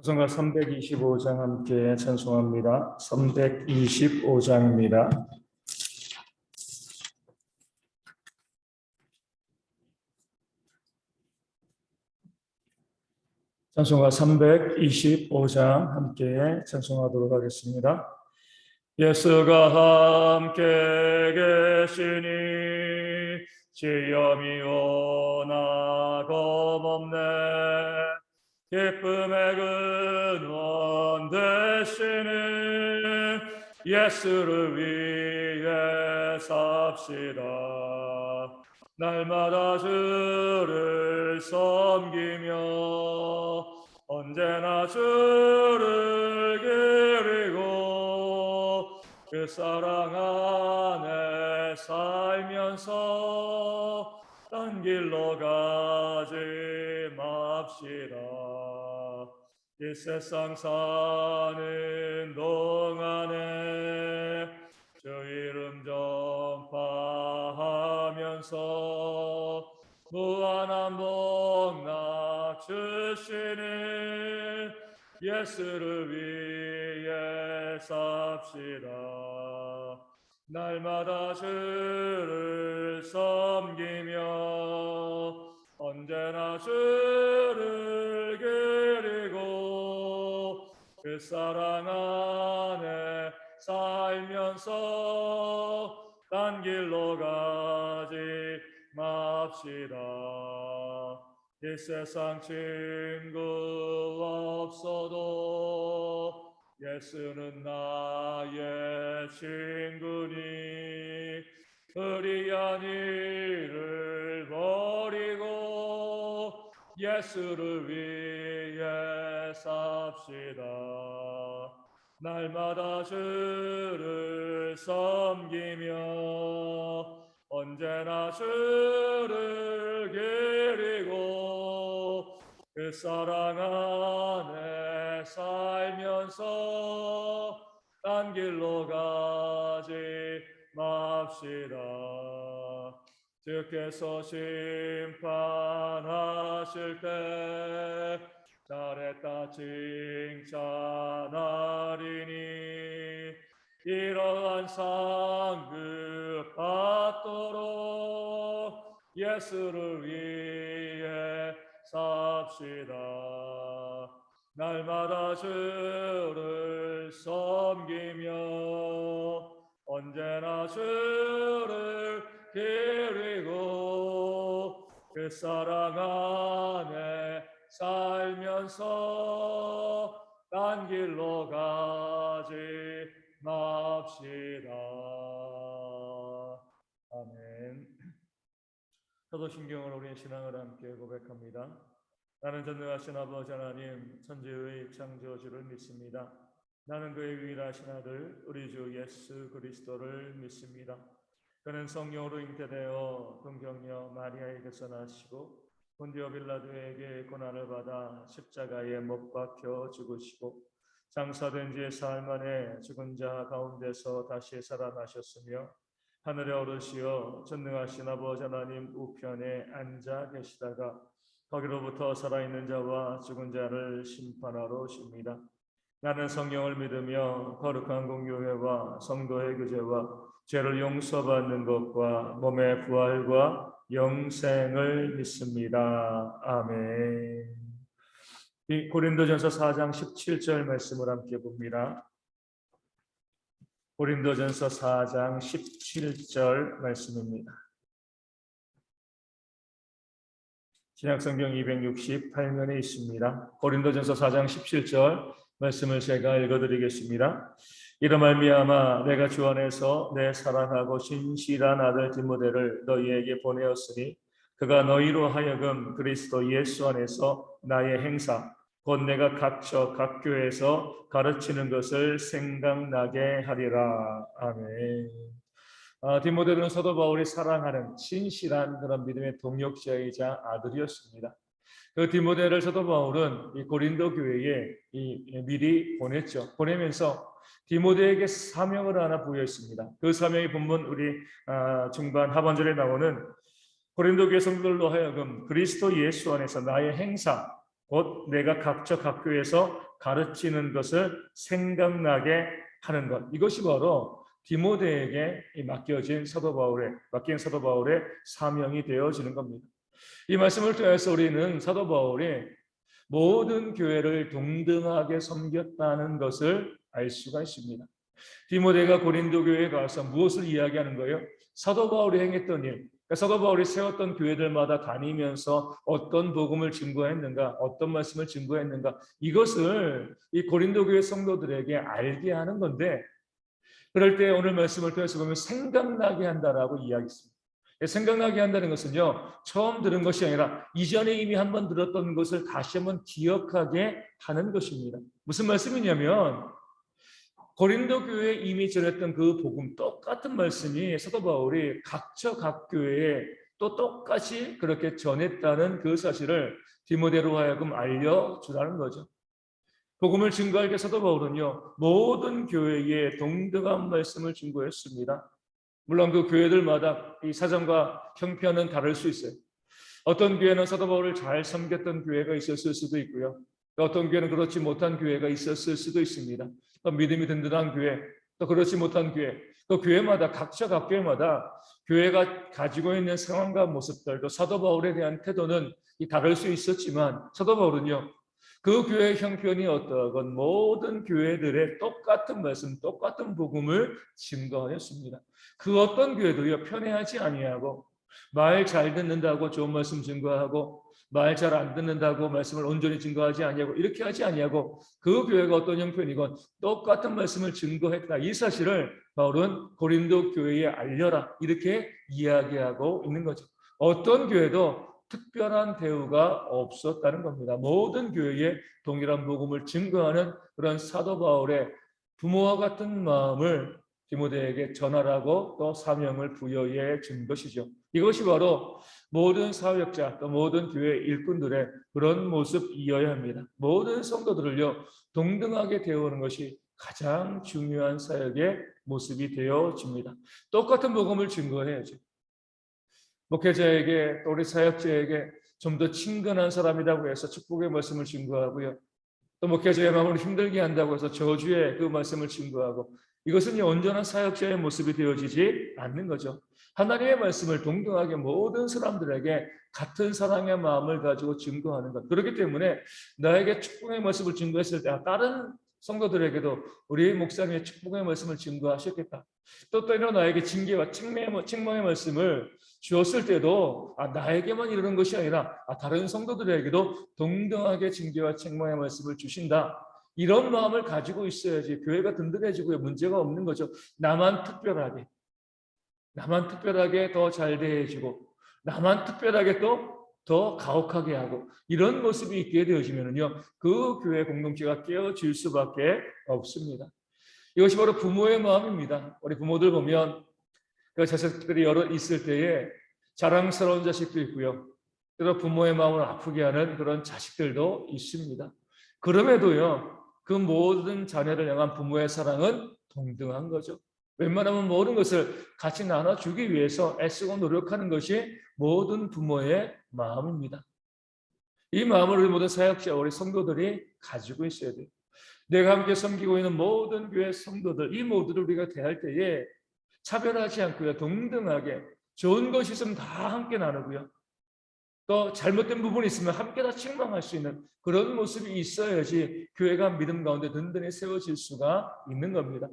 찬송가 325장 함께 찬송합니다. 325장입니다. 찬송가 325장 함께 찬송하도록 하겠습니다. 예수가 함께 계시니 지염이 오나 겁없네. 기쁨의 근원 되시는 예수를 위해 삽시다. 날마다 주를 섬기며 언제나 주를 기리고 그 사랑 안에 살면서 딴 길로 가지 맙시다. 이 세상 사는 동안에 주 이름 전파하면서 무한한 복락 주시는 예수를 위해 삽시다. 날마다 주를 섬기며 언제나 주를 기리고 그 사랑 안에 살면서 딴 길로 가지 맙시다. 이 세상 친구 없어도 예수는 나의 친구니 의리한 일을 버리고 예수를 위해 삽시다. 날마다 주를 섬기며 언제나 주를 기리고 그 사랑 안에 살면서 딴 길로 가지 맙시다. 주께서 심판하실 때 잘했다 칭찬하리니 이러한 상급 받도록 예수를 위해 삽시다. 날마다 주를 섬기며 언제나 주를 기리고 그 사랑 안에 살면서 딴 길로 가지 맙시다. 아멘. 사도신경으로 우리의 신앙을 함께 고백합니다. 나는 전능하신 아버지 하나님 천지의 창조주를 믿습니다. 나는 그의 유일하신 아들 우리 주 예수 그리스도를 믿습니다. 그는 성령으로 잉태되어 동정녀 마리아에게서 나시고 본디오 빌라도에게 고난을 받아 십자가에 못 박혀 죽으시고 장사된 지 사흘 만에 죽은 자 가운데서 다시 살아나셨으며 하늘에 오르시어 전능하신 아버지 하나님 우편에 앉아 계시다가 거기로부터 살아있는 자와 죽은 자를 심판하러 오십니다. 나는 성령을 믿으며 거룩한 공교회와 성도의 교제와 죄를 용서받는 것과 몸의 부활과 영생을 믿습니다. 아멘. 고린도전서 4장 17절 말씀을 함께 봅니다. 고린도전서 4장 17절 말씀입니다. 신약성경 268면에 있습니다. 고린도전서 4장 17절 말씀을 제가 읽어드리겠습니다. 이로 말미암아 내가 주 안에서 내 사랑하고 신실한 아들 디모데를 너희에게 보내었으니 그가 너희로 하여금 그리스도 예수 안에서 나의 행사 곧 내가 갇혀 각 교회에서 가르치는 것을 생각나게 하리라. 아멘. 디모데는 사도 바울이 사랑하는 신실한 그런 믿음의 동역자이자 아들이었습니다. 그 디모데를 사도 바울은 이 고린도 교회에 미리 보냈죠. 보내면서 디모데에게 사명을 하나 부여했습니다. 그 사명이 본문 우리 중반 하반절에 나오는 고린도 교회 성도들로 하여금 그리스도 예수 안에서 나의 행사 곧 내가 각처 각 교회에서 가르치는 것을 생각나게 하는 것. 이것이 바로 디모데에게 맡긴 사도 바울의 사명이 되어지는 겁니다. 이 말씀을 통해서 우리는 사도 바울이 모든 교회를 동등하게 섬겼다는 것을 알 수가 있습니다. 디모데가 고린도 교회에 가서 무엇을 이야기하는 거예요? 사도 바울이 행했던 일, 사도 바울이 세웠던 교회들마다 다니면서 어떤 복음을 증거했는가, 어떤 말씀을 증거했는가, 이것을 이 고린도 교회 성도들에게 알게 하는 건데, 그럴 때 오늘 말씀을 통해서 보면 생각나게 한다라고 이야기했습니다. 생각나게 한다는 것은요, 처음 들은 것이 아니라 이전에 이미 한번 들었던 것을 다시 한번 기억하게 하는 것입니다. 무슨 말씀이냐면 고린도 교회에 이미 전했던 그 복음, 똑같은 말씀이 사도 바울이 각처 각 교회에 또 똑같이 그렇게 전했다는 그 사실을 디모데로 하여금 알려주라는 거죠. 복음을 증거할 때 사도 바울은요, 모든 교회에 동등한 말씀을 증거했습니다. 물론 그 교회들마다 이 사정과 형편은 다를 수 있어요. 어떤 교회는 사도 바울을 잘 섬겼던 교회가 있었을 수도 있고요. 어떤 교회는 그렇지 못한 교회가 있었을 수도 있습니다. 또 믿음이 든든한 교회, 또 그렇지 못한 교회, 또 교회마다 각자 각 교회마다 교회가 가지고 있는 상황과 모습들, 또 사도 바울에 대한 태도는 다를 수 있었지만 사도 바울은요, 그 교회의 형편이 어떠하건 모든 교회들의 똑같은 말씀, 똑같은 복음을 증거하였습니다. 그 어떤 교회도요, 편애하지 아니하고 말 잘 듣는다고 좋은 말씀 증거하고 말 잘 안 듣는다고 말씀을 온전히 증거하지 아니하고 이렇게 하지 아니하고 그 교회가 어떤 형편이건 똑같은 말씀을 증거했다. 이 사실을 바울은 고린도 교회에 알려라 이렇게 이야기하고 있는 거죠. 어떤 교회도 특별한 대우가 없었다는 겁니다. 모든 교회에 동일한 복음을 증거하는 그런 사도 바울의 부모와 같은 마음을 디모데에게 전하라고 또 사명을 부여해 준 것이죠. 이것이 바로 모든 사역자 또 모든 교회 일꾼들의 그런 모습이어야 합니다. 모든 성도들을요 동등하게 대우하는 것이 가장 중요한 사역의 모습이 되어집니다. 똑같은 복음을 증거해야죠. 목회자에게 또 우리 사역자에게 좀 더 친근한 사람이라고 해서 축복의 말씀을 증거하고요. 또 목회자의 마음을 힘들게 한다고 해서 저주의 그 말씀을 증거하고 이것은 온전한 사역자의 모습이 되어지지 않는 거죠. 하나님의 말씀을 동등하게 모든 사람들에게 같은 사랑의 마음을 가지고 증거하는 것. 그렇기 때문에 나에게 축복의 말씀을 증거했을 때 다른 성도들에게도 우리 목사님의 축복의 말씀을 증거하셨겠다. 또 때로 나에게 징계와 책망의 말씀을 주었을 때도 나에게만 이러는 것이 아니라 다른 성도들에게도 동등하게 징계와 책망의 말씀을 주신다. 이런 마음을 가지고 있어야지 교회가 든든해지고 문제가 없는 거죠. 나만 특별하게 더 잘 대해주고 나만 특별하게 또 더 가혹하게 하고 이런 모습이 있게 되어지면요 그 교회 공동체가 깨어질 수밖에 없습니다. 이것이 바로 부모의 마음입니다. 우리 부모들 보면 그 자식들이 여러 있을 때에 자랑스러운 자식도 있고요. 그래서 부모의 마음을 아프게 하는 그런 자식들도 있습니다. 그럼에도요 그 모든 자녀를 향한 부모의 사랑은 동등한 거죠. 웬만하면 모든 것을 같이 나눠주기 위해서 애쓰고 노력하는 것이 모든 부모의 마음입니다. 이 마음을 우리 모든 사역자, 우리 성도들이 가지고 있어야 돼요. 내가 함께 섬기고 있는 모든 교회 성도들, 이 모두를 우리가 대할 때에 차별하지 않고요. 동등하게 좋은 것이 있으면 다 함께 나누고요. 또 잘못된 부분이 있으면 함께 다 책망할 수 있는 그런 모습이 있어야지 교회가 믿음 가운데 든든히 세워질 수가 있는 겁니다.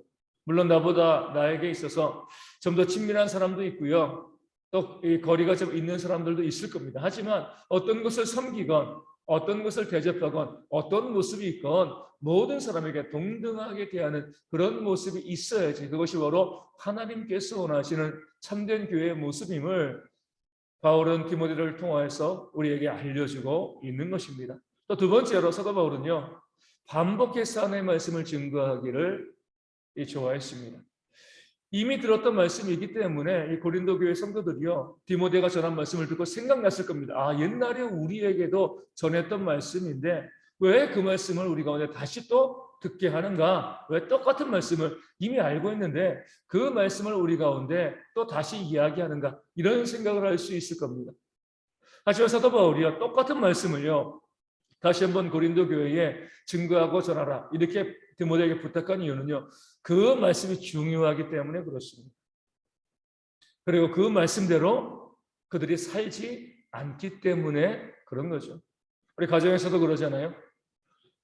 물론 나에게 있어서 좀 더 친밀한 사람도 있고요. 또 이 거리가 좀 있는 사람들도 있을 겁니다. 하지만 어떤 것을 섬기건 어떤 것을 대접하건 어떤 모습이 있건 모든 사람에게 동등하게 대하는 그런 모습이 있어야지 그것이 바로 하나님께서 원하시는 참된 교회의 모습임을 바울은 디모데를 통하여서 우리에게 알려주고 있는 것입니다. 또 두 번째로 사도 바울은요 반복해서 하나님의 말씀을 증거하기를 좋아했습니다. 이미 들었던 말씀이기 때문에 이 고린도 교회 성도들이요 디모데가 전한 말씀을 듣고 생각났을 겁니다. 옛날에 우리에게도 전했던 말씀인데 왜 그 말씀을 우리 가운데 다시 또 듣게 하는가? 왜 똑같은 말씀을 이미 알고 있는데 그 말씀을 우리 가운데 또 다시 이야기하는가? 이런 생각을 할 수 있을 겁니다. 하지만 사도 바울이요 똑같은 말씀을요 다시 한번 고린도 교회에 증거하고 전하라 이렇게 디모데에게 부탁한 이유는요, 그 말씀이 중요하기 때문에 그렇습니다. 그리고 그 말씀대로 그들이 살지 않기 때문에 그런 거죠. 우리 가정에서도 그러잖아요.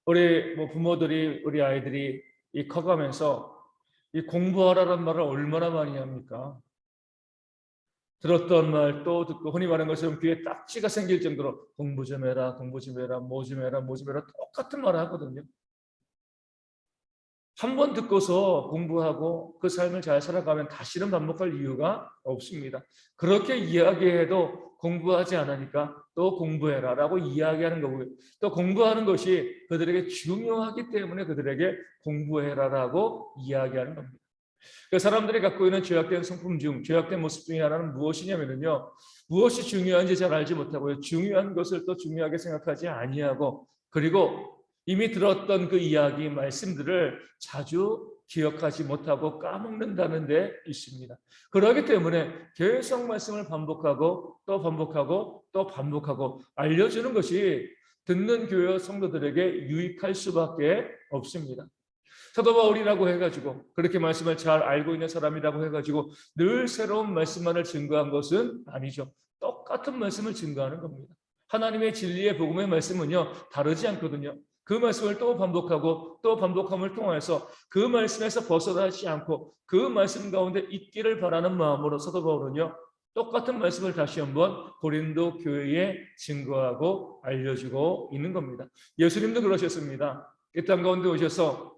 우리 부모들이 우리 아이들이 이 커가면서 이 공부하라는 말을 얼마나 많이 합니까? 들었던 말 또 듣고, 흔히 말하는 것처럼 귀에 딱지가 생길 정도로 공부 좀 해라, 공부 좀 해라, 뭐 좀 해라, 뭐 좀 해라, 똑같은 말을 하거든요. 한 번 듣고서 공부하고 그 삶을 잘 살아가면 다시는 반복할 이유가 없습니다. 그렇게 이야기해도 공부하지 않으니까 또 공부해라 라고 이야기하는 거고요. 또 공부하는 것이 그들에게 중요하기 때문에 그들에게 공부해라 라고 이야기하는 겁니다. 그 사람들이 갖고 있는 죄악된 성품 중, 죄악된 모습 중에 하나는 무엇이냐면요, 무엇이 중요한지 잘 알지 못하고요, 중요한 것을 또 중요하게 생각하지 아니하고, 그리고 이미 들었던 그 이야기, 말씀들을 자주 기억하지 못하고 까먹는다는 데 있습니다. 그렇기 때문에 계속 말씀을 반복하고 또 반복하고 또 반복하고 알려주는 것이 듣는 교회 성도들에게 유익할 수밖에 없습니다. 사도 바울이라고 해가지고 그렇게 말씀을 잘 알고 있는 사람이라고 해가지고 늘 새로운 말씀만을 증거한 것은 아니죠. 똑같은 말씀을 증거하는 겁니다. 하나님의 진리의 복음의 말씀은요, 다르지 않거든요. 그 말씀을 또 반복하고 또 반복함을 통해서 그 말씀에서 벗어나지 않고 그 말씀 가운데 있기를 바라는 마음으로 사도 바울은요, 똑같은 말씀을 다시 한번 고린도 교회에 증거하고 알려주고 있는 겁니다. 예수님도 그러셨습니다. 이 땅 가운데 오셔서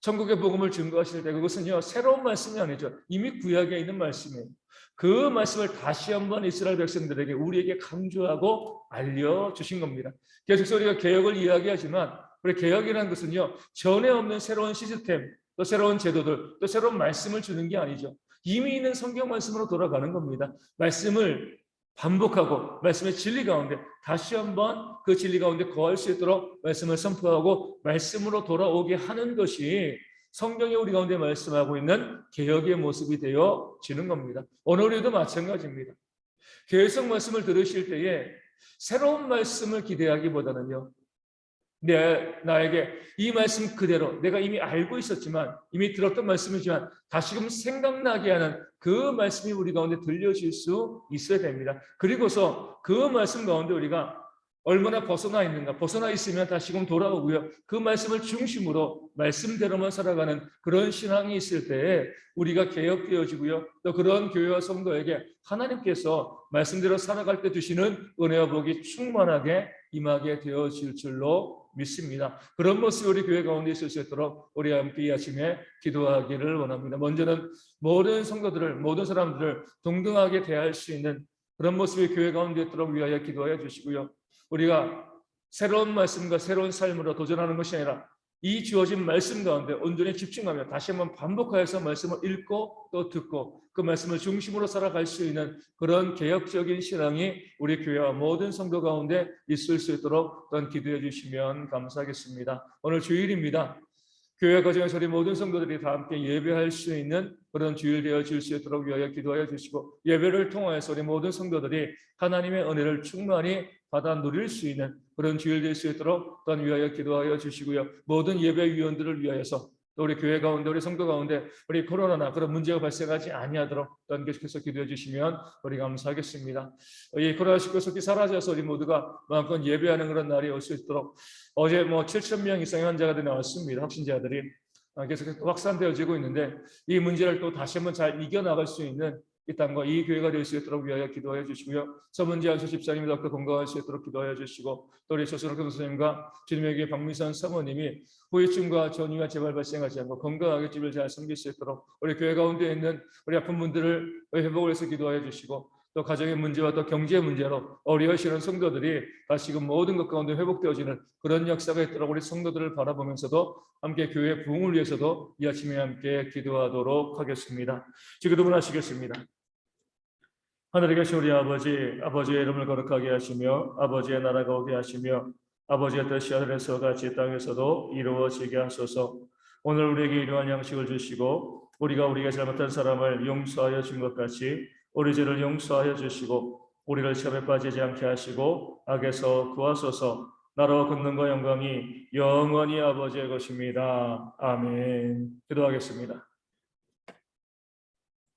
천국의 복음을 증거하실 때 그것은요, 새로운 말씀이 아니죠. 이미 구약에 있는 말씀이에요. 그 말씀을 다시 한번 이스라엘 백성들에게, 우리에게 강조하고 알려주신 겁니다. 계속해서 우리가 개혁을 이야기하지만 우리 개혁이라는 것은요, 전에 없는 새로운 시스템, 또 새로운 제도들, 또 새로운 말씀을 주는 게 아니죠. 이미 있는 성경 말씀으로 돌아가는 겁니다. 말씀을 반복하고 말씀의 진리 가운데 다시 한번 그 진리 가운데 거할 수 있도록 말씀을 선포하고 말씀으로 돌아오게 하는 것이 성경이 우리 가운데 말씀하고 있는 개혁의 모습이 되어지는 겁니다. 오늘 우리도 마찬가지입니다. 계속 말씀을 들으실 때에 새로운 말씀을 기대하기보다는요, 나에게 이 말씀 그대로 내가 이미 알고 있었지만, 이미 들었던 말씀이지만 다시금 생각나게 하는 그 말씀이 우리 가운데 들려질 수 있어야 됩니다. 그리고서 그 말씀 가운데 우리가 얼마나 벗어나 있는가, 벗어나 있으면 다시금 돌아오고요, 그 말씀을 중심으로 말씀대로만 살아가는 그런 신앙이 있을 때에 우리가 개혁되어지고요, 또 그런 교회와 성도에게 하나님께서 말씀대로 살아갈 때 주시는 은혜와 복이 충만하게 임하게 되어질 줄로 믿습니다. 그런 모습이 우리 교회 가운데 있을 수 있도록 우리 함께 이 아침에 기도하기를 원합니다. 먼저는 모든 성도들을, 모든 사람들을 동등하게 대할 수 있는 그런 모습이 교회 가운데 있도록 위하여 기도하여 주시고요, 우리가 새로운 말씀과 새로운 삶으로 도전하는 것이 아니라 이 주어진 말씀 가운데 온전히 집중하며 다시 한번 반복하여서 말씀을 읽고 또 듣고 그 말씀을 중심으로 살아갈 수 있는 그런 개혁적인 신앙이 우리 교회와 모든 성도 가운데 있을 수 있도록 또한 기도해 주시면 감사하겠습니다. 오늘 주일입니다. 교회 과정에서 우리 모든 성도들이 다 함께 예배할 수 있는 그런 주일 되어질 수 있도록 위하여 기도하여 주시고, 예배를 통하여서 우리 모든 성도들이 하나님의 은혜를 충만히 받아 누릴 수 있는 그런 주일 될 수 있도록 또한 위하여 기도하여 주시고요, 모든 예배위원들을 위하여서 또 우리 교회 가운데, 우리 성도 가운데 우리 코로나나 그런 문제가 발생하지 아니하도록 또한 계속해서 기도해 주시면 우리 감사하겠습니다. 이 코로나19 속이 사라져서 우리 모두가 마음껏 예배하는 그런 날이 올 수 있도록, 어제 7,000명 이상의 환자가 나왔습니다. 확진자들이 계속해서 확산되어지고 있는데 이 문제를 또 다시 한번 잘 이겨나갈 수 있는 이 땅과 이 교회가 될 수 있도록 위하여 기도하여 주시고요, 서문지한 집사님이 더 건강할 수 있도록 기도하여 주시고, 또 우리 조선욱 교수님과 주님의 교회 박미선 사모님이 후유증과 전이와 재발 발생하지 않고 건강하게 집을 잘 섬길 수 있도록 우리 교회 가운데 있는 우리 아픈 분들을 회복을 해서 기도하여 주시고, 또 가정의 문제와 또 경제 문제로 어려워하시는 성도들이 다시금 모든 것 가운데 회복되어지는 그런 역사가 있도록 우리 성도들을 바라보면서도 함께 교회 부흥을 위해서도 이 아침에 함께 기도하도록 하겠습니다. 기도문 하시겠습니다. 하늘에 계신 우리 아버지, 아버지의 이름을 거룩하게 하시며 아버지의 나라가 오게 하시며 아버지의 뜻이 하늘에서 같이 땅에서도 이루어지게 하소서. 오늘 우리에게 일용할 양식을 주시고 우리가 우리에게 잘못한 사람을 용서하여 준 것 같이 우리 죄를 용서하여 주시고 우리를 시험에 빠지지 않게 하시고 악에서 구하소서. 나라와 권능과 영광이 영원히 아버지의 것입니다. 아멘. 기도하겠습니다.